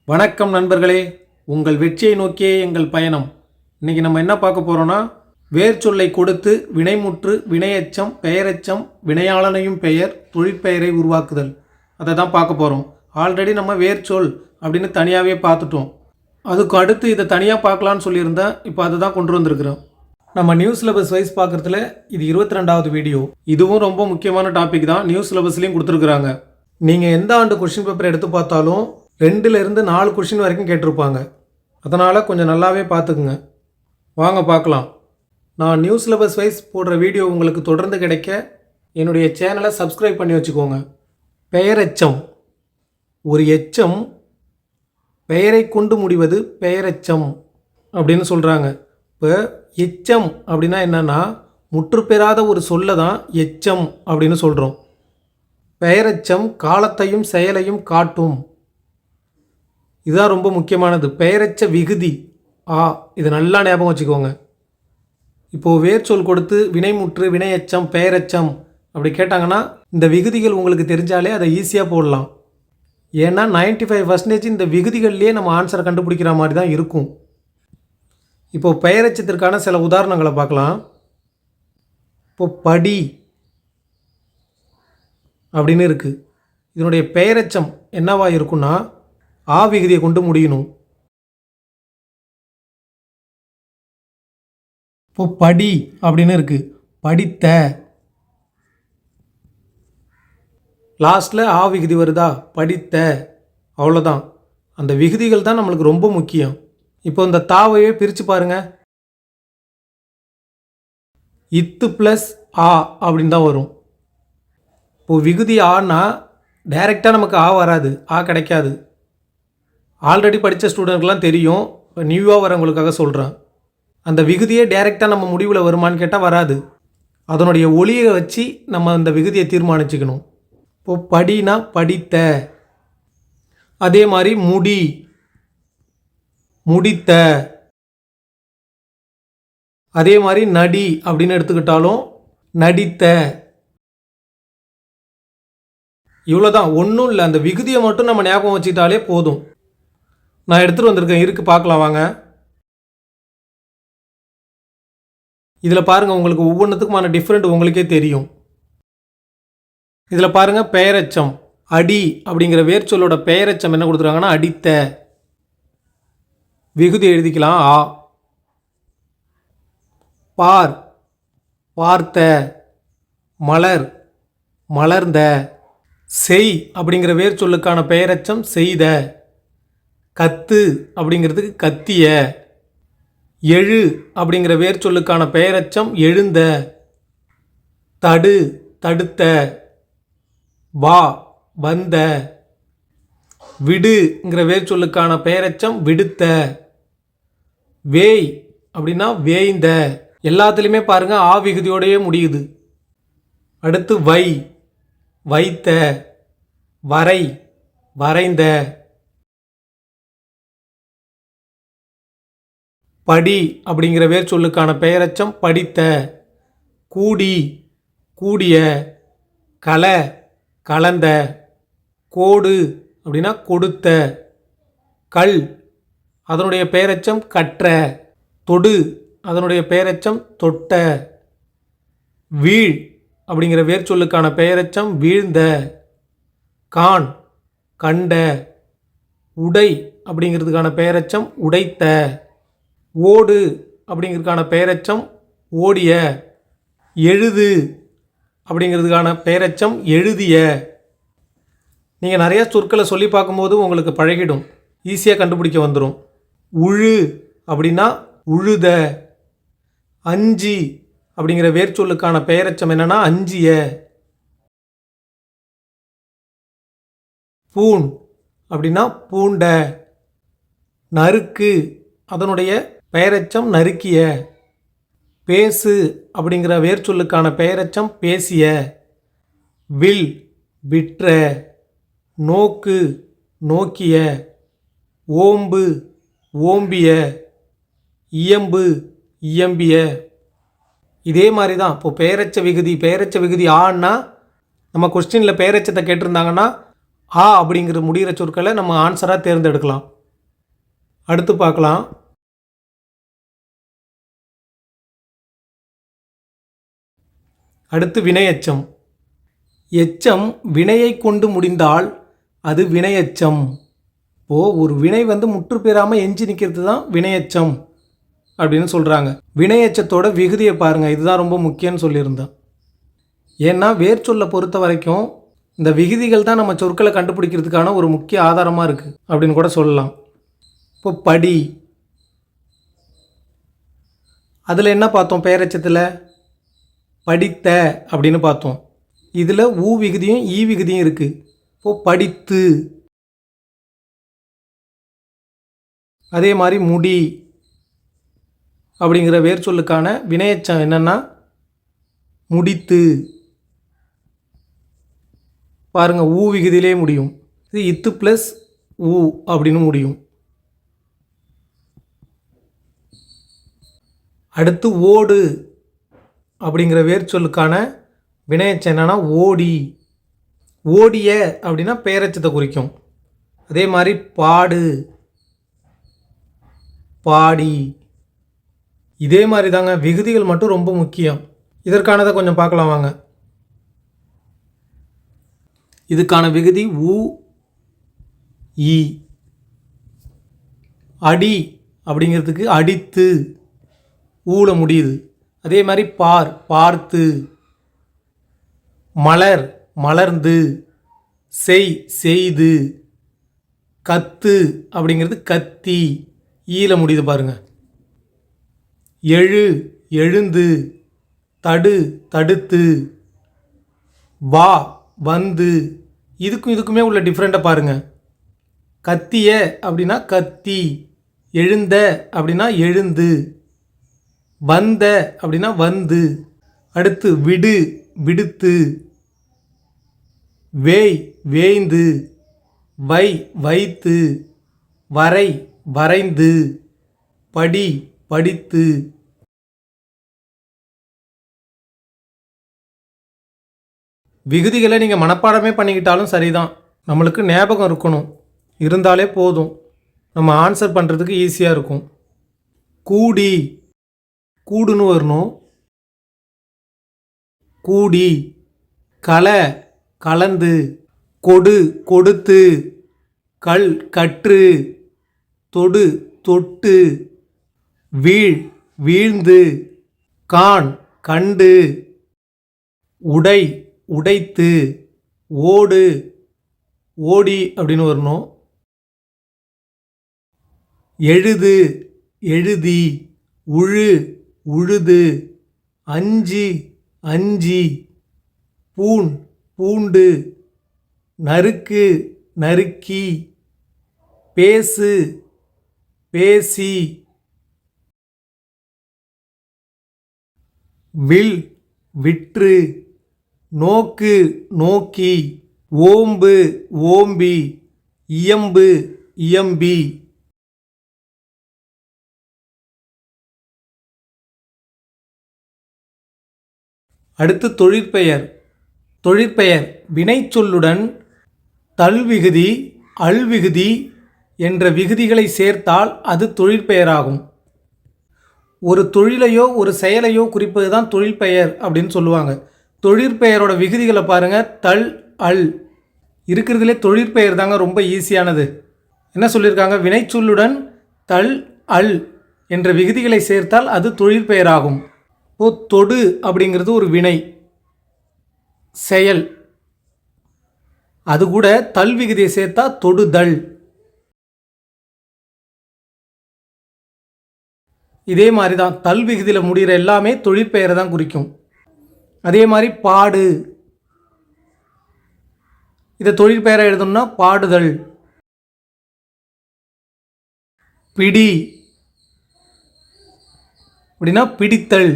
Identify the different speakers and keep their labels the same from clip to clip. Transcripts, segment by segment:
Speaker 1: வணக்கம் நண்பர்களே, உங்கள் வெற்றியை நோக்கியே எங்கள் பயணம். இன்றைக்கி நம்ம என்ன பார்க்க போகிறோன்னா, வேர்ச்சொல்லை கொடுத்து வினைமுற்று வினையெச்சம் பெயரெச்சம் வினையாளனையும் பெயர் தொழிற்பெயரை உருவாக்குதல், அதை தான் பார்க்க போகிறோம். ஆல்ரெடி நம்ம வேர்ச்சொல் அப்படின்னு தனியாகவே பார்த்துட்டோம். அதுக்கு அடுத்து இதை தனியாக பார்க்கலான்னு சொல்லியிருந்தேன். இப்போ அதை தான் கொண்டு வந்திருக்கிறோம். நம்ம நியூ சிலபஸ் வைஸ் பார்க்குறதுல இது 22வது வீடியோ. இதுவும் ரொம்ப முக்கியமான டாபிக் தான். நியூ சிலபஸ்லேயும் கொடுத்துருக்குறாங்க. நீங்கள் எந்த ஆண்டு கொஷின் பேப்பர் எடுத்து பார்த்தாலும் 2லேருந்து 4 கொஷின் வரைக்கும் கேட்டிருப்பாங்க. அதனால் கொஞ்சம் நல்லாவே பார்த்துக்குங்க. வாங்க பார்க்கலாம். நான் நியூ சிலபஸ் வைஸ் போடுற வீடியோ உங்களுக்கு தொடர்ந்து கிடைக்க என்னுடைய சேனலை சப்ஸ்கிரைப் பண்ணி வச்சுக்கோங்க. பெயரெச்சம். ஒரு எச்சம் பெயரை கொண்டு முடிவது பெயரெச்சம் அப்படின்னு சொல்கிறாங்க. இப்போ எச்சம் அப்படின்னா என்னென்னா, முற்றுப்பெறாத ஒரு சொல்லை தான் எச்சம் அப்படின்னு சொல்கிறோம். பெயரெச்சம் காலத்தையும் செயலையும் காட்டும். இதுதான் ரொம்ப முக்கியமானது. பெயரெச்ச விகுதி இதை நல்லா ஞாபகம் வச்சுக்கோங்க. இப்போது வேர்ச்சொல் கொடுத்து வினைமுற்று வினையெச்சம் பெயரெச்சம் அப்படி கேட்டாங்கன்னா இந்த விகுதிகள் உங்களுக்கு தெரிஞ்சாலே அதை ஈஸியாக போடலாம். ஏன்னா 95% இந்த விகுதிகள்லேயே நம்ம ஆன்சரை கண்டுபிடிக்கிற மாதிரி தான் இருக்கும். இப்போது பெயரெச்சத்திற்கான சில உதாரணங்களை பார்க்கலாம். இப்போது படி அப்படின்னு இருக்குது. இதனுடைய பெயரெச்சம் என்னவா இருக்குன்னா விகுதியை கொண்டு முடியணும். இப்போ படி அப்படின்னு இருக்கு. படித்த லாஸ்டில் விகுதி வருதா, படித்த, அவ்வளோதான். அந்த விகுதிகள் தான் நம்மளுக்கு ரொம்ப முக்கியம். இப்போ இந்த தாவையே பிரித்து பாருங்க. இத்து ப்ளஸ் அப்படின்னு தான் வரும். இப்போ விகுதி ஆனா டைரெக்டாக நமக்கு வராது, கிடைக்காது. ஆல்ரெடி படித்த ஸ்டூடெண்ட்லாம் தெரியும். இப்போ நியூவாக வரவங்களுக்காக சொல்கிறேன். அந்த விகுதியே டைரெக்டாக நம்ம முடிவில் வருமானு கேட்டால் வராது. அதனுடைய ஒளியை வச்சு நம்ம அந்த விகுதியை தீர்மானிச்சுக்கணும். இப்போது படினா படித்த, அதே மாதிரி முடி, முடித்த, அதே மாதிரி நடி அப்படின்னு எடுத்துக்கிட்டாலும் நடித்த. இவ்வளோதான், ஒன்றும் இல்லை. அந்த விகுதியை மட்டும் நம்ம ஞாபகம் வச்சுக்கிட்டாலே போதும். நான் எடுத்துகிட்டு வந்திருக்கேன், இருக்கு பார்க்கலாம் வாங்க. இதில் பாருங்கள், உங்களுக்கு ஒவ்வொன்றுத்துக்குமான டிஃப்ரெண்ட் உங்களுக்கே தெரியும். இதில் பாருங்கள், பெயரெச்சம் அடி அப்படிங்கிற வேர்ச்சொல்லோட பெயரெச்சம் என்ன கொடுத்துருக்காங்கன்னா அடித்த. விகுதி எழுதிக்கலாம் பார், பார்த்த, மலர், மலர்ந்த. செய் அப்படிங்கிற வேர்ச்சொல்லுக்கான பெயரெச்சம் செய்த. கத்து அப்படிங்கிறதுக்கு கத்திய. எழு அப்படிங்கிற வேர்ச்சொல்லுக்கான பெயரெச்சம் எழுந்த. தடு, தடுத்த. வா, வந்த. விடுங்கிற வேர்ச்சொல்லுக்கான பெயரெச்சம் விடுத்த. வேய் அப்படின்னா வேய்ந்த. எல்லாத்துலேயுமே பாருங்கள் விகுதியோடையே முடியுது. அடுத்து வை, வைத்த. வரை, வரைந்த. படி அப்படிங்கிற வேர்ச்சொல்லுக்கான பெயரெச்சம் படித்த. கூடி, கூடிய. கல, கலந்த. கோடு அப்படின்னா கொடுத்த. கல் அதனுடைய பெயரெச்சம் கற்ற. தொடு அதனுடைய பெயரெச்சம் தொட்ட. வீழ் அப்படிங்கிற வேர்ச்சொல்லுக்கான பெயரெச்சம் வீழ்ந்த. கான், கண்ட. உடை அப்படிங்கிறதுக்கான பெயரெச்சம் உடைத்த. ஓடு அப்படிங்கிறதுக்கான பெயரெச்சம் ஓடிய. எழுது அப்படிங்கிறதுக்கான பெயரெச்சம் எழுதிய. நீங்கள் நிறைய சொற்களை சொல்லி பார்க்கும்போது உங்களுக்கு பழகிடும், ஈஸியாக கண்டுபிடிக்க வந்துடும். உழு அப்படின்னா உழுத. அஞ்சி அப்படிங்கிற வேர்ச்சொல்லுக்கான பெயரெச்சம் என்னன்னா அஞ்சிய. பூன் அப்படின்னா பூண்ட. நறுக்கு அதனுடைய பெயரெச்சம் நறுக்கிய. பேசு அப்படிங்கிற வேர்ச்சொல்லுக்கான பெயரெச்சம் பேசிய. வில், விற்ற. நோக்கு, நோக்கிய. ஓம்பு, ஓம்பிய. இயம்பு, இயம்பிய. இதே மாதிரி தான். இப்போது பெயரெச்ச விகுதி ஆன்னா நம்ம கொஸ்டினில் பெயரெச்சத்தை கேட்டிருந்தாங்கன்னா அப்படிங்கிற முடிகிற சொற்களை நம்ம ஆன்சராக தேர்ந்தெடுக்கலாம். அடுத்து பார்க்கலாம். அடுத்து வினையெச்சம். எச்சம் வினையை கொண்டு முடிந்தால் அது வினையெச்சம். ஒரு வினை முற்று பெறாமல் எஞ்சி நிற்கிறது தான் வினையெச்சம் அப்படின்னு சொல்கிறாங்க. வினையெச்சத்தோட விகுதியை பாருங்கள், இதுதான் ரொம்ப முக்கியம்னு சொல்லியிருந்தேன். ஏன்னா வேர்ச்சொல்லை பொறுத்த வரைக்கும் இந்த விகுதிகள் தான் நம்ம சொற்களை கண்டுபிடிக்கிறதுக்கான ஒரு முக்கிய ஆதாரமாக இருக்குது அப்படின்னு கூட சொல்லலாம். இப்போ படி, அதில் என்ன பார்த்தோம்? பெயரெச்சத்தில் படித்த அப்படின்னு பார்த்தோம். இதில் ஊ விகுதியும் ஈ விகுதியும் இருக்குது. இப்போது படித்து. அதே மாதிரி முடி அப்படிங்கிற வேர்ச்சொல்லுக்கான வினையெச்சம் என்னென்னா முடித்து. பாருங்கள், ஊ விகுதியிலே முடியும். இது இத்து ப்ளஸ் ஊ அப்படின்னு முடியும். அடுத்து ஓடு அப்படிங்கிற வேர்ச்சொல்லுக்கான வினையெச்சம் என்னன்னா ஓடி. ஓடிய அப்படின்னா பெயரெச்சத்தை குறிக்கும். அதே மாதிரி பாடு, பாடி. இதே மாதிரி தாங்க, விகுதிகள் மட்டும் ரொம்ப முக்கியம். இதற்கானதை கொஞ்சம் பார்க்கலாம் வாங்க. இதுக்கான விகுதி ஊ ஈ. அடி அப்படிங்கிறதுக்கு அடித்து, ஊல முடியுது. அதே மாதிரி பார், பார்த்து. மலர், மலர்ந்து. செய், செய்து. கத்து அப்படிங்கிறது கத்தி, ஈல முடியுது பாருங்க. எழு, எழுந்து. தடு, தடுத்து. வா, வந்து. இதுக்குமே உள்ள டிஃப்ரெண்ட்டை பாருங்கள். கத்திய அப்படின்னா கத்தி, எழுந்த அப்படின்னா எழுந்து, வந்த அப்படின்னா வந்து. அடுத்து விடு, விடுத்து. வேய், வேய்ந்து. வை, வைத்து. வரை, வரைந்து. படி, படித்து. விகுதிகளை நீங்கள் மனப்பாடமே பண்ணிக்கிட்டாலும் சரிதான், நம்மளுக்கு ஞாபகம் இருக்கணும், இருந்தாலே போதும், நம்ம ஆன்சர் பண்ணுறதுக்கு ஈஸியாக இருக்கும். கூடி, கூடுன்னு வரணும். கூடி. கலை, கலந்து. கொடு, கொடுத்து. கல், கற்று. தொடு, தொட்டு. வீழ், வீழ்ந்து. காண், கண்டு. உடை, உடைத்து. ஓடு, ஓடி அப்படின்னு வரணும். எழுது, எழுதி. உழு, உழுது. அஞ்சு, அஞ்சி. பூண், பூண்டு. நறுக்கு, நறுக்கி. பேசு, பேசி. வில், விற்று. நோக்கு, நோக்கி. ஓம்பு, ஓம்பி. இயம்பு, இயம்பி. அடுத்து தொழிற்பெயர். தொழிற்பெயர் வினைச்சொல்லுடன் தல்விகுதி, அல்விகுதி என்ற விகுதிகளை சேர்த்தால் அது தொழிற்பெயராகும். ஒரு தொழிலையோ ஒரு செயலையோ குறிப்பது தான் தொழிற்பெயர் அப்படின்னு சொல்லுவாங்க. தொழிற்பெயரோட விகுதிகளை பாருங்கள். தல், அல். இருக்கிறதுலே தொழிற்பெயர் தாங்க ரொம்ப ஈஸியானது. என்ன சொல்லியிருக்காங்க? வினைச்சொல்லுடன் தல், அல் என்ற விகுதிகளை சேர்த்தால் அது தொழிற்பெயராகும். தொடு அப்படிங்கிறது ஒரு வினை செயல், அது கூட தல் விகுதியை சேர்த்தா தொடுதல். இதே மாதிரி தான் தல் விகுதியில் முடிகிற எல்லாமே தொழிற்பெயரை தான் குறிக்கும். அதே மாதிரி பாடு, இதை தொழிற்பெயரை எழுதணும்னா பாடுதல். பிடி அப்படின்னா பிடித்தல்.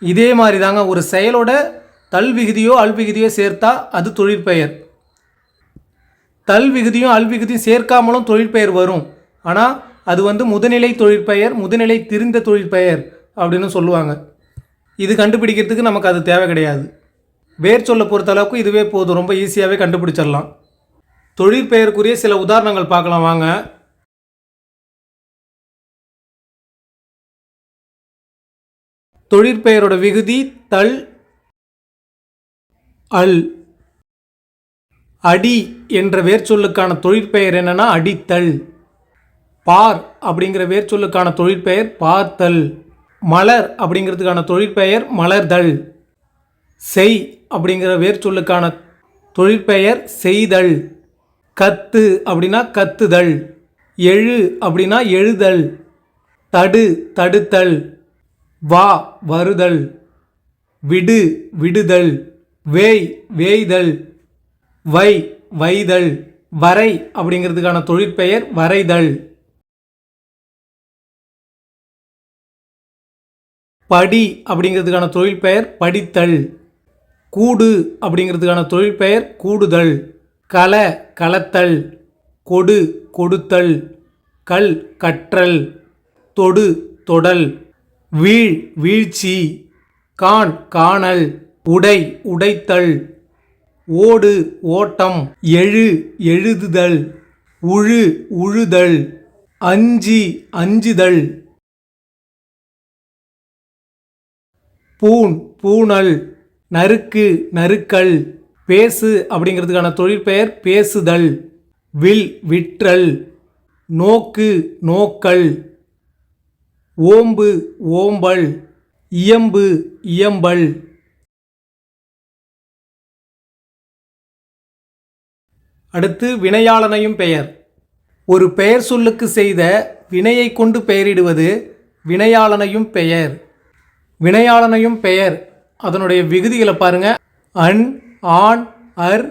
Speaker 1: இதே மாதிரி தாங்க ஒரு செயலோட தல் விகுதியோ அல் விகுதியோ சேர்த்தா அது தொழிற்பெயர். தல் விகுதியும் அல் விகுதியும் சேர்க்காமலும் தொழிற்பெயர் வரும். ஆனால் அது முதுநிலை தொழிற்பெயர், முதுநிலை திரிந்த தொழிற்பெயர் அப்படின்னு சொல்லுவாங்க. இது கண்டுபிடிக்கிறதுக்கு நமக்கு அது தேவை கிடையாது. வேர் சொல்ல பொறுத்த அளவுக்கு இதுவே போதும், ரொம்ப ஈஸியாகவே கண்டுபிடிச்சிடலாம். தொழிற்பெயருக்குரிய சில உதாரணங்கள் பார்க்கலாம் வாங்க. தொழிற்பெயரோட விகுதி தல், அல். அடி என்ற வேர்ச்சொல்லுக்கான தொழிற்பெயர் என்னன்னா அடித்தல். பார் அப்படிங்கிற வேர்ச்சொல்லுக்கான தொழிற்பெயர் பார்த்தல். மலர் அப்படிங்கிறதுக்கான தொழிற்பெயர் மலர்தல். செய் அப்படிங்கிற வேர்ச்சொல்லுக்கான தொழிற்பெயர் செய்தல். கத்து அப்படின்னா கத்துதல். எழு அப்படின்னா எழுதல். தடு தடுத்தல். வா வருதல். விடு விடுதல். வேய் வேய்தல். வை வைதல். வரை அப்படிங்கிறதுக்கான தொழிற்பெயர் வரைதல். படி அப்படிங்கிறதுக்கான தொழிற்பெயர் படித்தல். கூடு அப்படிங்கிறதுக்கான தொழிற்பெயர் கூடுதல். கல கலத்தல். கொடு கொடுத்தல். கல் கற்றல். தொடு தொடல். வீழ் வீழ்ச்சி. காண் காணல். உடை உடைத்தல். ஓடு ஓட்டம். எழு எழுதுதல். உழு உழுதல். அஞ்சி அஞ்சுதல். பூண் பூணல். நறுக்கு நறுக்கல். பேசு அப்படிங்கிறதுக்கான தொழிற்பெயர் பேசுதல். வில் விற்றல். நோக்கு நோக்கல். ஓம்பு ஓம்பல். இயம்பு இயம்பல். அடுத்து வினையாளனையும் பெயர். ஒரு பெயர் சொல்லுக்கு செய்த வினையை கொண்டு பெயரிடுவது வினையாளனையும் பெயர். வினையாளனையும் பெயர் அதனுடைய விகுதிகளை பாருங்க. அன் ஆன் அர்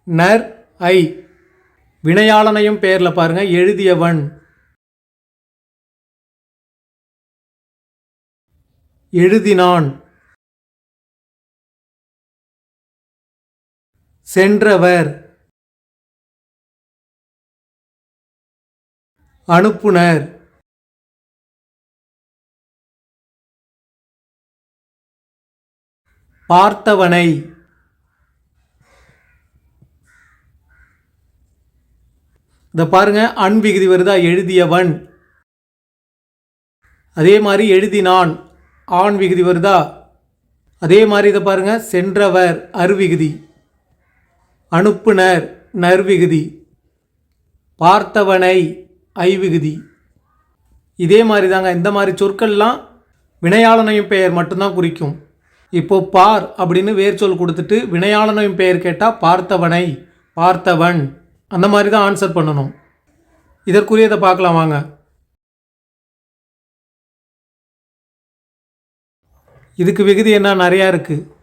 Speaker 1: நர் ஐ. வினையாளனையும் பெயரில் பாருங்க. எழுதியவன், எழுதினான், சென்றவர், அனுப்புனர், பார்த்தவனை. இதை பாருங்க, அன் விகுதி வருதா? எழுதியவன். அதே மாதிரி எழுதினான், ஆண் விகுதி வருதா? அதே மாதிரி இதை பாருங்க, சென்றவர் அருவிகுதி. அனுப்புனர் நர்விகுதி. பார்த்தவனை ஐவிகுதி. இதே மாதிரி தாங்க. இந்த மாதிரி சொற்கள்லாம் வினையாளனையும் பெயர் மட்டும்தான் குறிக்கும். இப்போ பார் அப்படின்னு வேர்ச்சொல் கொடுத்துட்டு வினையாளனையும் பெயர் கேட்டால் பார்த்தவனை பார்த்தவன் அந்த மாதிரி தான் ஆன்சர் பண்ணணும். இதற்குரியதை பார்க்கலாம் வாங்க. இதுக்கு விகுதி என்ன? நிறையா இருக்குது.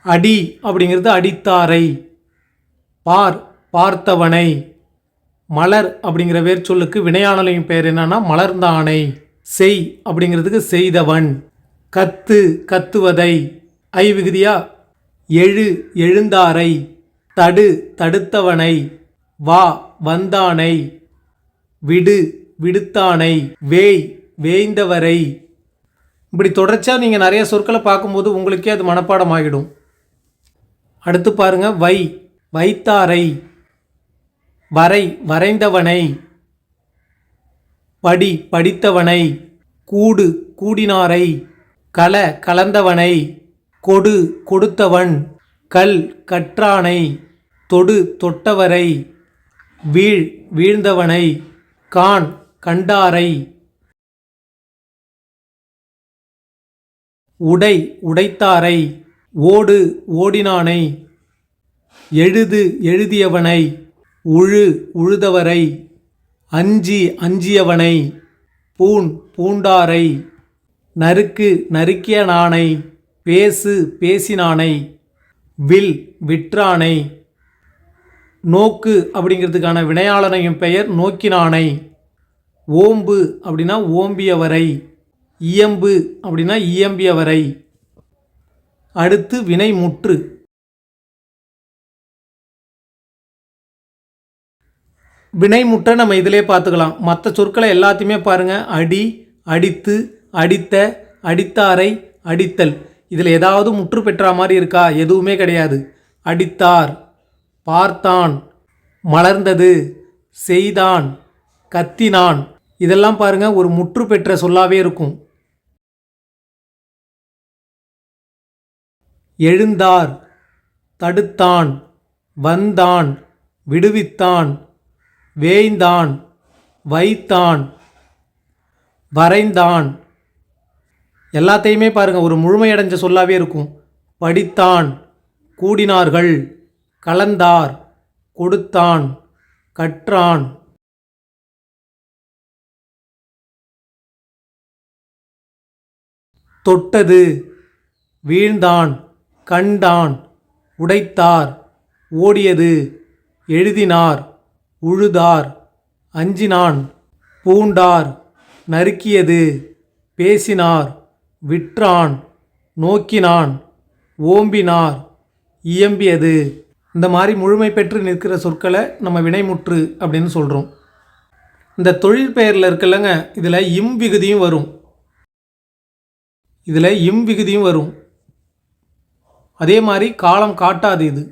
Speaker 1: அடி அப்படிங்கிறது அடித்தாரை. பார் பார்த்தவனை. மலர் அப்படிங்கிற வேர்ச்சொல்லுக்கு வினையாளனையும் பெயர் என்னன்னா மலர்ந்தானை. செய் அப்படிங்கிறதுக்கு செய்தவன். கத்து கத்துவதை ஐ விகுதியா. எழு எழுந்தாரை. தடு தடுத்தவனை. வா வந்தானை. விடு விடுத்தானை. வேய் வேய்ந்தவரை. இப்படி தொடர்ச்சியாக நீங்கள் நிறைய சொற்களை பார்க்கும்போது உங்களுக்கே அது மனப்பாடம் ஆகிடும். அடுத்து பாருங்க, வை வைத்தாரை. வரை வரைந்தவனை. படி படித்தவனை. கூடு கூடினாரை. கல கலந்தவனை. கொடு கொடுத்தவன். கல் கற்றானை. தொடு தொட்டவரை. வீழ் வீழ்ந்தவனை. காண் கண்டாரை. உடை உடைத்தாரை. ஓடு ஓடினானை. எழுது எழுதியவனை. உழு உழுதவரை. அஞ்சி அஞ்சியவனை. பூண் பூண்டாரை. நறுக்கு நறுக்கிய நானை. பேசு பேசினானை. வில் விற்றானை. நோக்கு அப்படிங்கிறதுக்கான வினையாளனையும் பெயர் நோக்கினானை. ஓம்பு அப்படின்னா ஓம்பியவரை. இயம்பு அப்படின்னா இயம்பியவரை. அடுத்து வினைமுற்று. வினைமுற்றை நம்ம இதிலே பார்த்துக்கலாம். மற்ற சொற்களை எல்லாத்தையுமே பாருங்கள். அடி அடித்து அடித்த அடித்தாரை அடித்தல் இதில் ஏதாவது முற்று பெற்றா மாதிரி இருக்கா? எதுவுமே கிடையாது. அடித்தார், பார்த்தான், மலர்ந்தது, செய்தான், கத்தினான், இதெல்லாம் பாருங்க ஒரு முற்று பெற்ற சொல்லாவே இருக்கும். எழுந்தார், தடுத்தான், வந்தான், விடுவித்தான், வேய்ந்தான், வைத்தான், வரைந்தான், எல்லாத்தையுமே பாருங்க ஒரு முழுமையடைஞ்ச சொல்லாவே இருக்கும். படித்தான், கூடினார்கள், கலந்தார், கொடுத்தான், கற்றான், தொட்டது, வீழ்ந்தான், கண்டான், உடைத்தார், ஓடியது, எழுதினார், உழுதார், அஞ்சினான், பூண்டார், நறுக்கியது, பேசினார், விற்றான், நோக்கினான், ஓம்பினார், இயம்பியது. இந்த மாதிரி முழுமை பெற்று நிற்கிற சொற்களை நம்ம வினைமுற்று அப்படின்னு சொல்கிறோம். இந்த தொழில் பெயரில் இருக்குல்லங்க, இதில் இம் விகுதியும் வரும். அதே மாதிரி காலம் காட்டாது. இது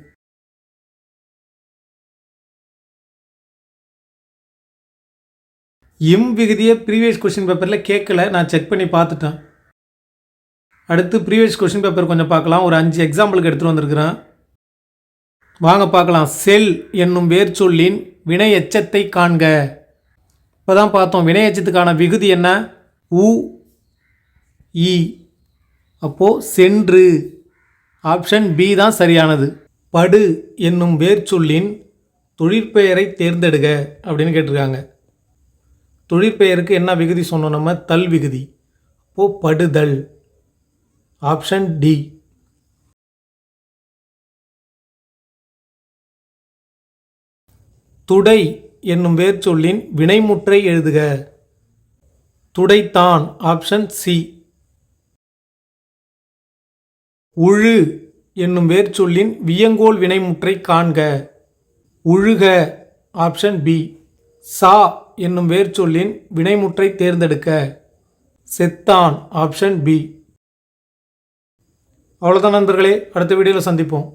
Speaker 1: இம் விகுதியை ப்ரீவியஸ் கொஸ்டின் பேப்பரில் கேட்கல, நான் செக் பண்ணி பார்த்துட்டேன். அடுத்து ப்ரீவியஸ் கொஸ்டின் பேப்பர் கொஞ்சம் பார்க்கலாம். ஒரு 5 எக்ஸாம்பிளுக்கு எடுத்துகிட்டு வந்திருக்கிறேன், வாங்க பார்க்கலாம். செல் என்னும் வேர் சொல்லின் வினை எச்சத்தை காண்க. இப்போ தான் பார்த்தோம் வினை எச்சத்துக்கான விகுதி என்ன? உ இ. அப்போது சென்று, ஆப்ஷன் பி தான் சரியானது. படு என்னும் வேர் சொல்லின் தொழிற்பெயரை தேர்ந்தெடுக அப்படின்னு கேட்டிருக்காங்க. தொழிற்பெயருக்கு என்ன விகுதி சொன்னோம் நம்ம? தல் விகுதி. அப்போது படுதல், ஆப்ஷன் டி. துடை என்னும் வேர் சொல்லின் வினைமுற்றை எழுதுக. துடைத்தான், ஆப்ஷன் சி. உழு என்னும் வேர் சொல்லின் வியங்கோல் வினைமுற்றை காண்க. உழுக, ஆப்ஷன் பி. சா என்னும் வேர் சொல்லின் வினைமுற்றை தேர்ந்தெடுக்க. செத்தான், ஆப்ஷன் பி. அவ்வளோதான் நண்பர்களே, அடுத்த வீடியோவில் சந்திப்போம்.